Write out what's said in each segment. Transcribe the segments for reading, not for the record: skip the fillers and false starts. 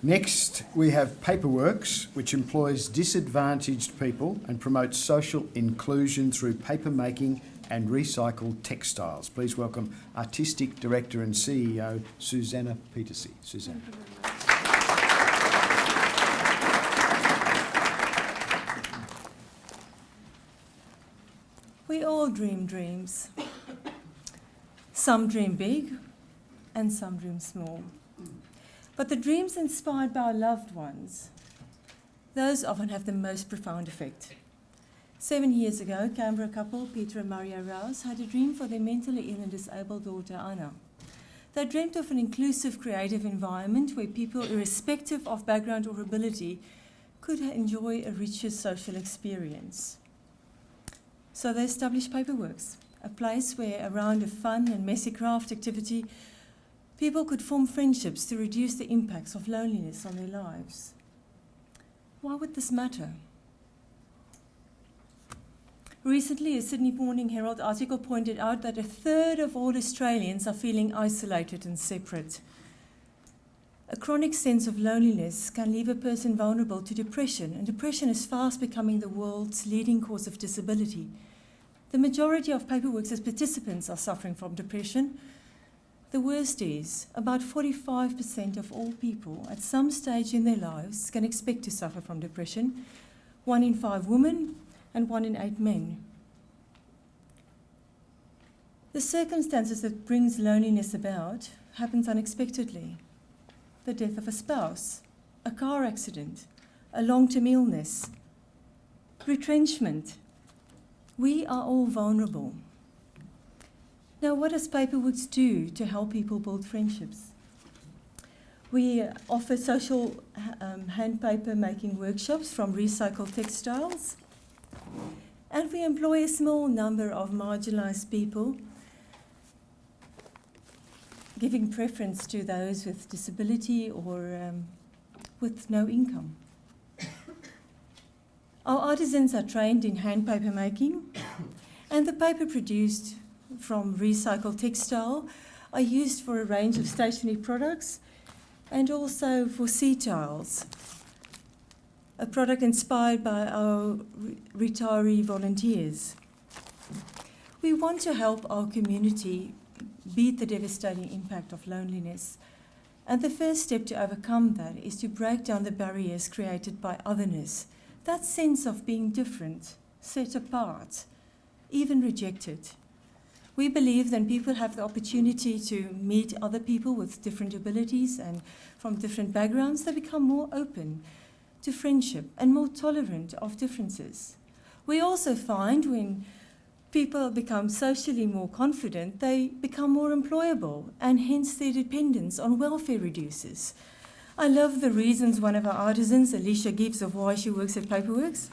Next, we have Paperworks, which employs disadvantaged people and promotes social inclusion through paper making and recycled textiles. Please welcome Artistic Director and CEO, Susanna Peterse. Susanna. We all dream dreams. Some dream big and some dream small. But the dreams inspired by our loved ones, those often have the most profound effect. 7 years ago, Canberra couple Peter and Maria Rouse had a dream for their mentally ill and disabled daughter Anna. They dreamt of an inclusive, creative environment where people, irrespective of background or ability, could enjoy a richer social experience. So they established Paperworks, a place where, around a fun and messy craft activity, people could form friendships to reduce the impacts of loneliness on their lives. Why would this matter? Recently, a Sydney Morning Herald article pointed out that 1/3 of all Australians are feeling isolated and separate. A chronic sense of loneliness can leave a person vulnerable to depression, and depression is fast becoming the world's leading cause of disability. The majority of Paperworks' participants are suffering from depression. The worst is, about 45% of all people at some stage in their lives can expect to suffer from depression, 1 in 5 women and 1 in 8 men. The circumstances that brings loneliness about happens unexpectedly. The death of a spouse, a car accident, a long-term illness, retrenchment. We are all vulnerable. Now, what does Paperworks do to help people build friendships? We offer social hand paper making workshops from recycled textiles, and we employ a small number of marginalised people, giving preference to those with disability or with no income. Our artisans are trained in hand paper making, and the paper produced from recycled textile are used for a range of stationery products and also for sea tiles, a product inspired by our retiree volunteers. We want to help our community beat the devastating impact of loneliness, and the first step to overcome that is to break down the barriers created by otherness, that sense of being different, set apart, even rejected. We believe that people have the opportunity to meet other people with different abilities and from different backgrounds, they become more open to friendship and more tolerant of differences. We also find when people become socially more confident, they become more employable, and hence their dependence on welfare reduces. I love the reasons one of our artisans, Alicia, gives of why she works at Paperworks.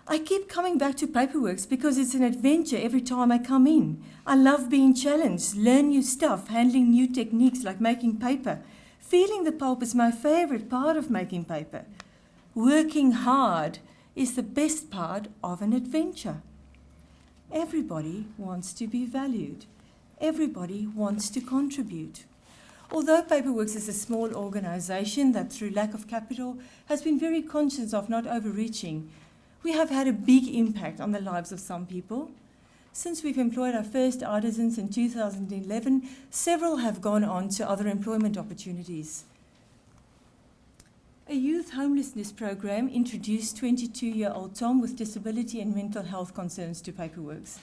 I keep coming back to Paperworks because it's an adventure every time I come in. I love being challenged, learn new stuff, handling new techniques like making paper. Feeling the pulp is my favourite part of making paper. Working hard is the best part of an adventure. Everybody wants to be valued. Everybody wants to contribute. Although Paperworks is a small organisation that, through lack of capital, has been very conscious of not overreaching, we have had a big impact on the lives of some people. Since we've employed our first artisans in 2011, several have gone on to other employment opportunities. A youth homelessness program introduced 22-year-old Tom with disability and mental health concerns to Paperworks.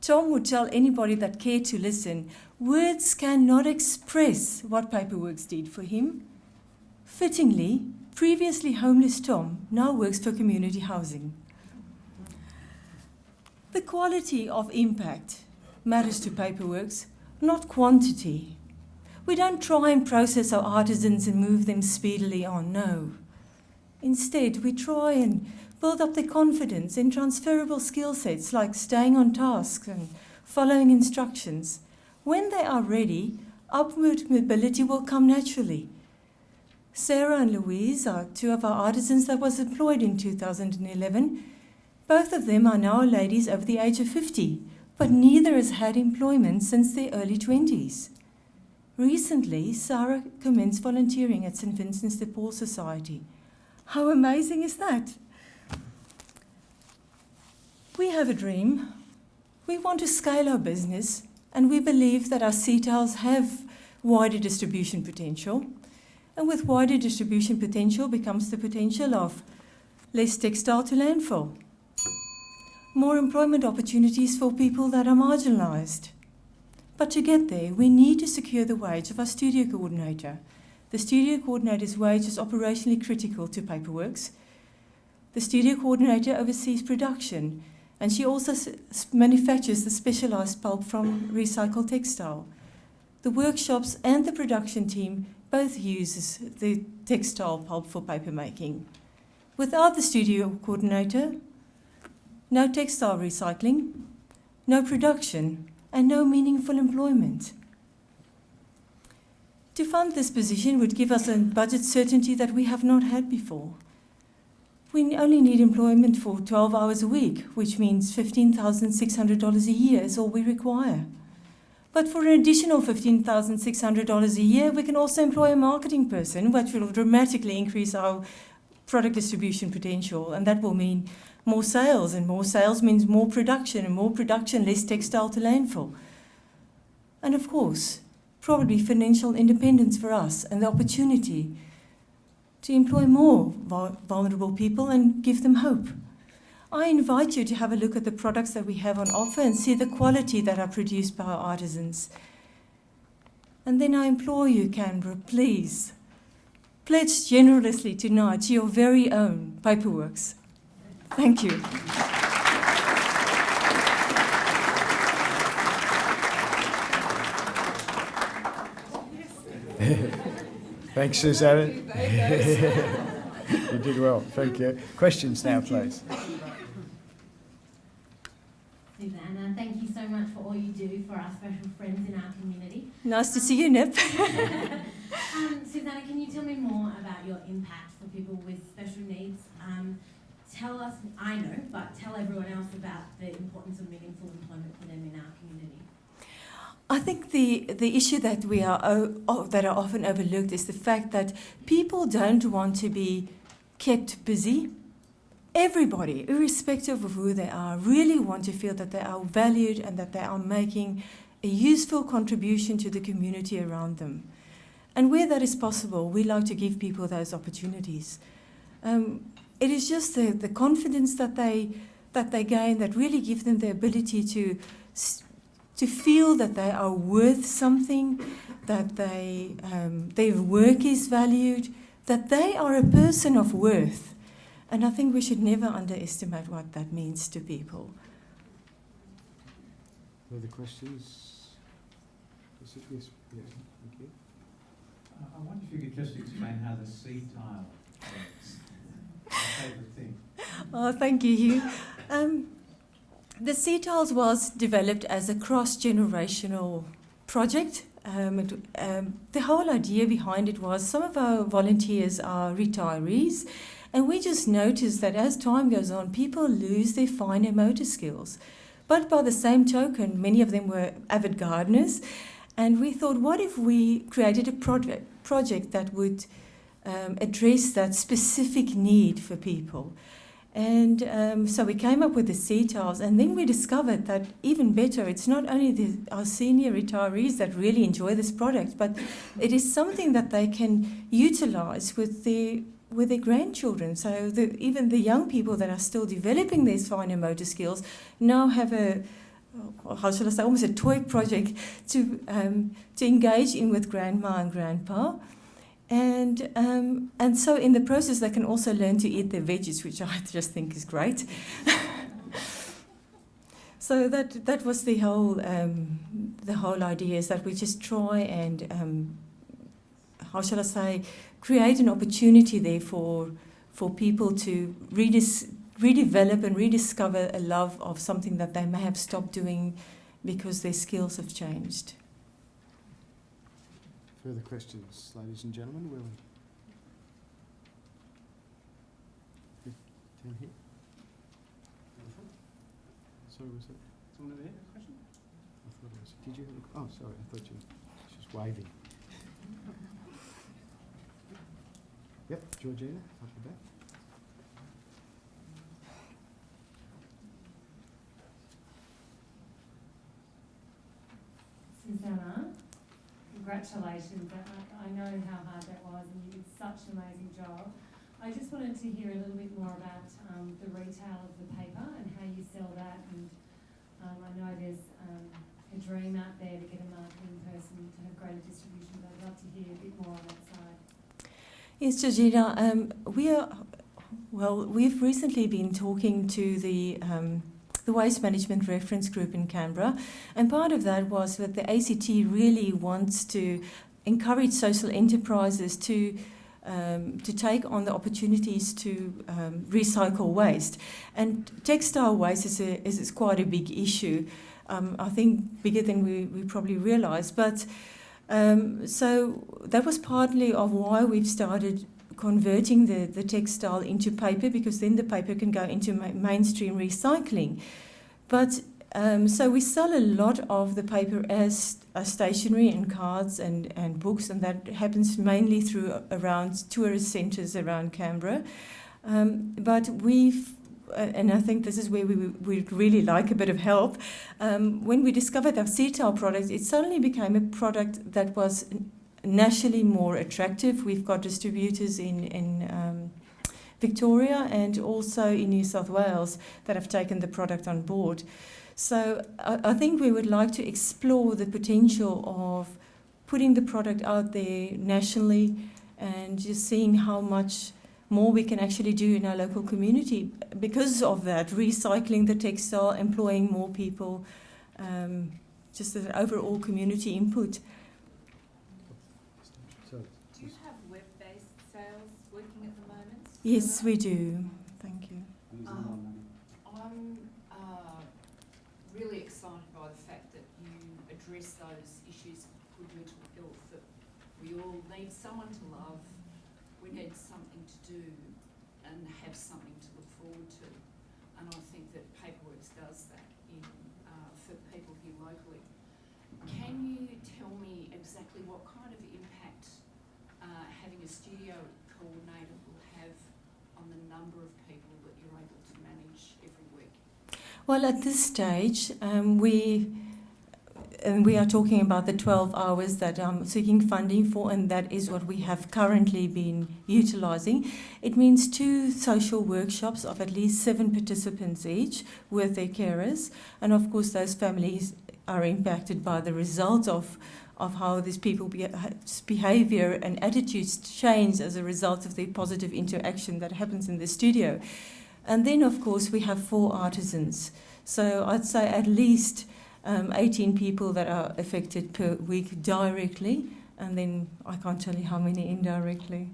Tom would tell anybody that cared to listen, words cannot express what Paperworks did for him. Fittingly, previously homeless Tom now works for community housing. The quality of impact matters to Paperworks, not quantity. We don't try and process our artisans and move them speedily on, no. Instead, we try and build up their confidence in transferable skill sets like staying on task and following instructions. When they are ready, upward mobility will come naturally. Sarah and Louise are 2 of our artisans that was employed in 2011. Both of them are now ladies over the age of 50, but neither has had employment since their early 20s. Recently, Sarah commenced volunteering at St. Vincent's de Paul Society. How amazing is that? We have a dream. We want to scale our business, and we believe that our sea towels have wider distribution potential. And with wider distribution potential becomes the potential of less textile to landfill, more employment opportunities for people that are marginalised. But to get there, we need to secure the wage of our studio coordinator. The studio coordinator's wage is operationally critical to Paperworks. The studio coordinator oversees production, and she also manufactures the specialised pulp from recycled textile. The workshops and the production team both uses the textile pulp for paper making. Without the studio coordinator, no textile recycling, no production, and no meaningful employment. To fund this position would give us a budget certainty that we have not had before. We only need employment for 12 hours a week, which means $15,600 a year is all we require. But for an additional $15,600 a year, we can also employ a marketing person, which will dramatically increase our product distribution potential, and that will mean more sales, and more sales means more production, and more production, less textile to landfill. And of course, probably financial independence for us and the opportunity to employ more vulnerable people and give them hope. I invite you to have a look at the products that we have on offer and see the quality that are produced by our artisans. And then I implore you, Canberra, please, pledge generously tonight to your very own Paperworks. Thank you. Thanks, Susanna. You did well. Thank you. Questions now, please. Susanna, thank you so much for all you do for our special friends in our community. Nice to see you, Nip. Susanna, can you tell me more about your impact for people with special needs? Tell us, I know, but tell everyone else about the importance of meaningful employment for them in our community. I think the issue that that are often overlooked is the fact that people don't want to be kept busy. Everybody, irrespective of who they are, really want to feel that they are valued and that they are making a useful contribution to the community around them. And where that is possible, we like to give people those opportunities. It is just the confidence that they gain that really give them the ability to feel that they are worth something, that their work is valued, that they are a person of worth. And I think we should never underestimate what that means to people. Further questions? Yes, thank you. I wonder if you could just explain how the sea tile works. My favourite thing. Oh, thank you, Hugh. The Sea Tiles was developed as a cross-generational project. The whole idea behind it was some of our volunteers are retirees, and we just noticed that as time goes on, people lose their finer motor skills. But by the same token, many of them were avid gardeners, and we thought, what if we created a project that would address that specific need for people? And so we came up with the Sea Tiles, and then we discovered that even better, it's not only our senior retirees that really enjoy this product, but it is something that they can utilise with their grandchildren. So even the young people that are still developing these finer motor skills now have how shall I say, almost a toy project to engage in with grandma and grandpa. And so in the process, they can also learn to eat their veggies, which I just think is great. So that was the whole idea, is that we just try and how shall I say, create an opportunity there for people to redevelop and rediscover a love of something that they may have stopped doing because their skills have changed. Further questions, ladies and gentlemen? Will we? Down here. Sorry, was it? Someone over here, question? I thought it was. Did you have a... Oh, sorry, I thought you were just waving. Yep, Georgina, up the back. Susanna, congratulations. I know how hard that was and you did such an amazing job. I just wanted to hear a little bit more about the retail of the paper and how you sell that. And I know there's a dream out there to get a marketing person to have greater distribution, but I'd love to hear a bit more on that side. Yes, Georgina, we've recently been talking to the Waste Management Reference Group in Canberra, and part of that was that the ACT really wants to encourage social enterprises to take on the opportunities to recycle waste. And textile waste is quite a big issue, I think bigger than we probably realise. But so that was partly of why we've started converting the textile into paper, because then the paper can go into mainstream recycling. But so we sell a lot of the paper as stationery and cards and books, and that happens mainly through around tourist centres around Canberra. But and I think this is where we'd really like a bit of help. When we discovered our CETAL product, it suddenly became a product that was nationally more attractive. We've got distributors in Victoria and also in New South Wales that have taken the product on board. So I think we would like to explore the potential of putting the product out there nationally and just seeing how much more we can actually do in our local community because of that, recycling the textile, employing more people, just an overall community input. So, Do you have web-based sales working at the moment? Yes, we do. Thank you. I'm really excited by the fact that you address those issues of good mental health, that we all need someone to love, we need something to do and have something to look forward to. And I think that Paperworks does that for people here locally. Can you tell me exactly what kind of impact having a studio coordinator will have on the number of people that you're able to manage every week? Well, at this stage, we are talking about the 12 hours that I'm seeking funding for, and that is what we have currently been utilising. It means 2 social workshops of at least 7 participants each with their carers, and of course those families are impacted by the result of how these people's behaviour and attitudes change as a result of the positive interaction that happens in the studio. And then, of course, we have 4 artisans. So I'd say at least 18 people that are affected per week directly, and then I can't tell you how many indirectly.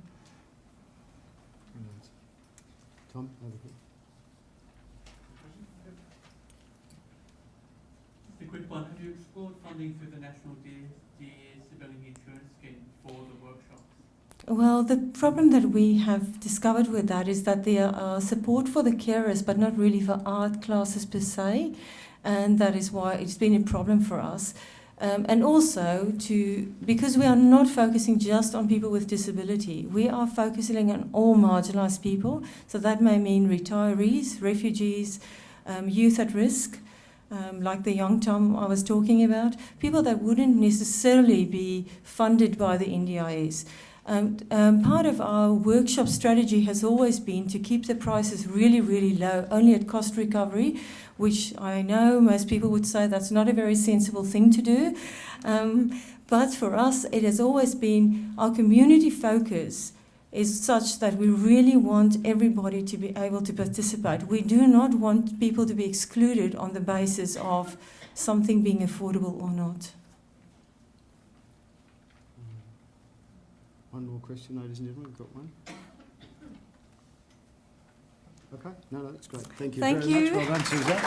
Tom, over here. Just a quick one. Have you explored funding through the National Disability Insurance Scheme for the workshops? Well, the problem that we have discovered with that is that there are support for the carers, but not really for art classes per se, and that is why it's been a problem for us. And also, because we are not focusing just on people with disability, we are focusing on all marginalised people, so that may mean retirees, refugees, youth at risk, like the young Tom I was talking about, people that wouldn't necessarily be funded by the NDIS. Part of our workshop strategy has always been to keep the prices really, really low, only at cost recovery, which I know most people would say that's not a very sensible thing to do. But for us, it has always been our community focus is such that we really want everybody to be able to participate. We do not want people to be excluded on the basis of something being affordable or not. One more question, ladies and gentlemen. We've got one. Okay. No, that's great. Thank you Thank very you. much. Well done, Suzanne.